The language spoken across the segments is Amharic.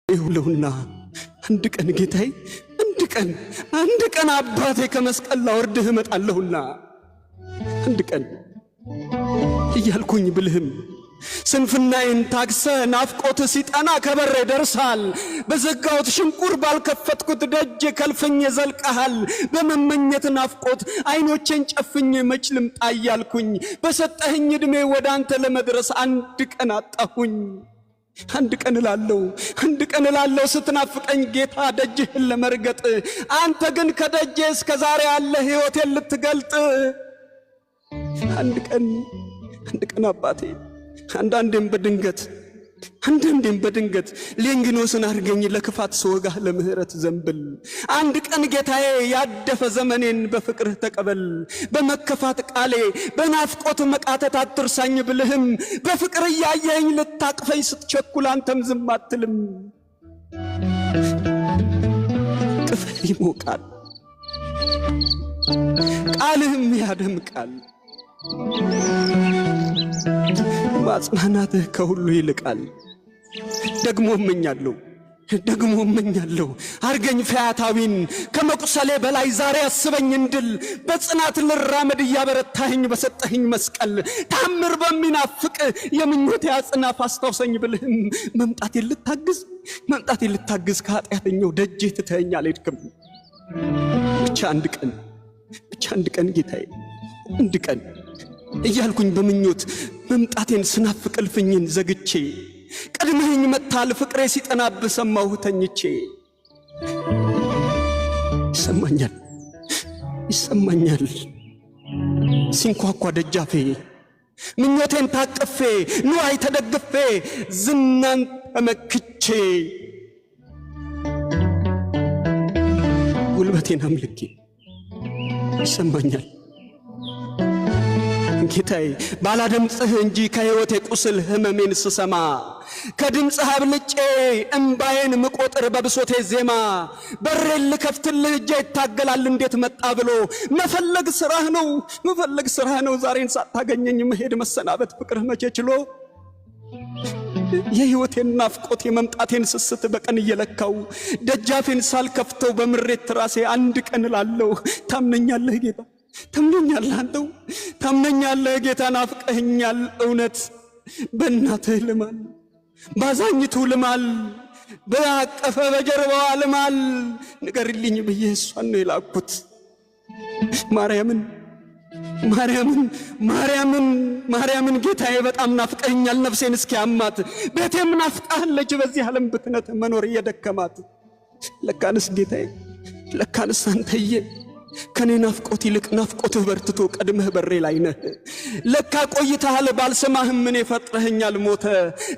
ይሁሉና አንድ ቀን ጌታዬ አንድ ቀን አባቴ ከመስቀል ላወርድህ እመጣለሁና አንድ ቀን እያልኩኝ ብልህም ስንፍናዬን ታግሰ ናፍቆት ሲጠና ከበሬ ደርሳል። በዘጋሁት ሽንቁር ባልከፈትኩት ደጅ ከልፍኝ ዘልቀሃል። በመመኘት ናፍቆት አይኖቼን ጨፍኝ መች ልምጣ እያልኩኝ በሰጠኸኝ ዕድሜ ወደ አንተ ለመድረስ አንድ ቀን አጣሁኝ። አንድ ቀን እላለሁ ስትናፍቀኝ ጌታ ደጅህን ለመርገጥ አንተ ግን ከደጄ እስከ ዛሬ ያለ ሕይወቴን ልትገልጥ አንድ ቀን አባቴ አንዳንዴም በድንገት ሌንጊኖስን አርገኝ ለክፋት ስወጋህ ለምህረት ዘንብል አንድ ቀን ጌታዬ ያደፈ ዘመኔን በፍቅርህ ተቀበል። በመከፋት ቃሌ በናፍቆት መቃተት አትርሳኝ ብልህም በፍቅር እያየኸኝ ልታቅፈኝ ስትቸኩል አንተም ዝም አትልም። ቅፍህ ይሞቃል ቃልህም ያደምቃል። ማጽናናትህ ከሁሉ ይልቃል። ደግሞ እመኛለሁ አርገኝ ፈያታዊን ከመቁሰሌ በላይ ዛሬ አስበኝ እንድል በጽናት ልራመድ እያበረታኸኝ በሰጠኸኝ መስቀል ታምር በሚናፍቅ የምኞቴ አጽናፍ አስታውሰኝ ብልህም መምጣቴን ልታግዝ ከኃጢአተኛው ደጄ ትተኸኝ አልሄድክም። ብቻ አንድ ቀን ጌታዬ አንድ ቀን እያልኩኝ በምኞት መምጣቴን ስናፍቅ እልፍኝን ዘግቼ ቀድመኸኝ መጥተሃል ፍቅሬ ሲጠናብህ ሰማሁህ ተኝቼ። ይሰማኛል ሲንኳኳ ደጃፌ ምኞቴን ታቅፌ ንዋይ ተደግፌ ዝናን ተመክቼ ጉልበቴን አምልኬ ይሰማኛል ጌታዬ ባላደምጽህ እንጂ ከሕይወቴ ቁስል ህመሜን ስሰማ ከድምጽህ አብልጬ እምባዬን ምቆጥር በብሶቴ ዜማ በሬን ልከፍትልህ እጄ ይታገላል እንዴት መጣ ብሎ መፈለግ ስራህ ነው ዛሬን ሳታገኘኝ መሄድ መሰናበት ፍቅርህ መቼ ችሎ የሕይወቴን ናፍቆት የመምጣቴን ስስት በቀን እየለካው ደጃፌን ሳልከፍተው በምሬት ራሴ አንድ ቀን እላለሁ ታምነኛለህ ጌታ ታምነኛለህ ጌታ ናፍቀኸኛል እውነት በእናትህ ልማል ባዛኝቱ ልማል በአቀፈ በጀርባዋ ልማል ንገርልኝ ብዬ እሷን ነው የላኩት ማርያምን ጌታዬ በጣም ናፍቀኸኛል ነፍሴን እስኪያማት ቤቴም ናፍቃለች በዚህ ዓለም ብክነት መኖር እየደከማት ለካንስ ጌታዬ ለካንስ አንተዬ ከኔ ናፍቆት ይልቅ ናፍቆትህ በርትቶ ቀድመህ በሬ ላይ ነህ። ለካ ቆይተሃል ባልሰማህም ምን ፈጥረኸኛል ሞተ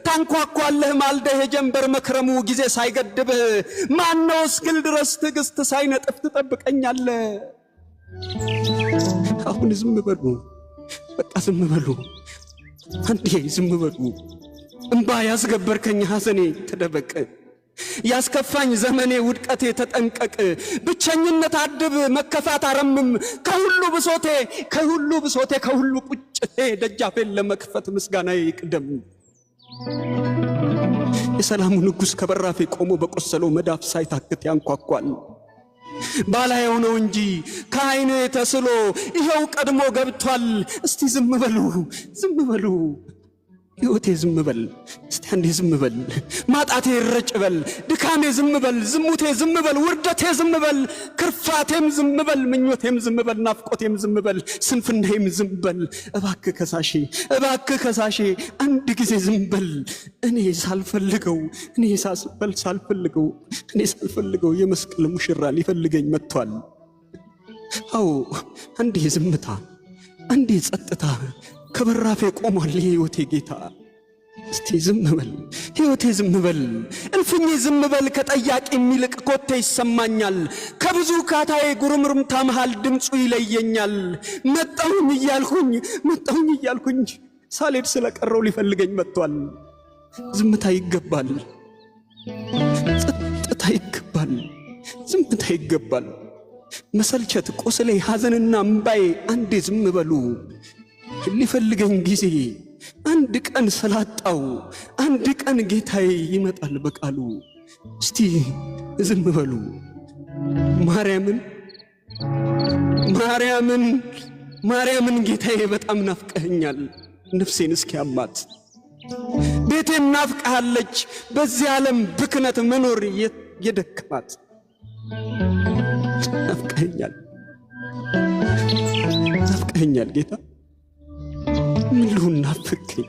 ታንኳኳለህ ማልደህ የጀንበር መክረሙ ጊዜ ሳይገድብህ ማነው እስክል ድረስ ትዕግስት ሳይነጥፍ ትጠብቀኛለህ። አሁን ዝም በሉ በቃ ዝም በሉ አንዴ ዝም በሉ እምባ ያስገበርከኝ ሐዘኔ ተደበቀ ያስከፋኝ ዘመኔ ውድቀቴ ተጠንቀቅ ብቸኝነት አድብ መከፋት አረምም ከሁሉ ብሶቴ ከሁሉ ቁጭቴ ደጃፌን ለመክፈት ምስጋናዬ ይቅደም። የሰላሙ ንጉሥ ከበራፌ ቆሞ በቆሰለው መዳፍ ሳይታክት ያንኳኳል ባላየው ነው እንጂ ከዓይኔ ተስሎ ይኸው ቀድሞ ገብቷል። እስቲ ዝም በሉ ሕይወቴ ዝም በል እስቲ አንዴ ዝም በል ማጣቴ ይረጭ በል ድካሜ ዝም በል ዝሙቴ ዝም በል ውርደቴ ዝም በል ክርፋቴም ዝም በል ምኞቴም ዝም በል ናፍቆቴም ዝም በል ስንፍናዬም ዝም በል እባክህ ከሳሼ አንድ ጊዜ ዝም በል እኔ ሳልፈልገው የመስቀል ሙሽራ ሊፈልገኝ መጥቷል። አዎ አንዴ ዝምታ አንዴ ጸጥታ ከበራፌ ቆሟል የሕይወቴ ጌታ። እስቲ ዝም በል ሕይወቴ ዝም በል እልፍኜ ዝም በል ከጠያቂ የሚልቅ ኮቴ ይሰማኛል ከብዙ ካታዬ ጉርምርምታ መሃል ድምፁ ይለየኛል። መጣሁኝ እያልኩኝ ሳልሄድ ስለቀረው ሊፈልገኝ መጥቷል። ዝምታ ይገባል ጸጥታ ይገባል መሰልቸት ቁስሌ ሐዘንና እምባዬ አንዴ ዝም በሉ ሊፈልገኝ ጊዜ አንድ ቀን ስላጣው አንድ ቀን ጌታዬ ይመጣል በቃሉ እስቲ ዝም በሉ። ማርያምን ጌታዬ በጣም ናፍቀኸኛል። ነፍሴን እስኪያማት ቤቴም ናፍቀሃለች። በዚህ ዓለም ብክነት መኖር የደከማት ናፍቀኸኛል ጌታ። ምን ልሁን? ናፈከኝ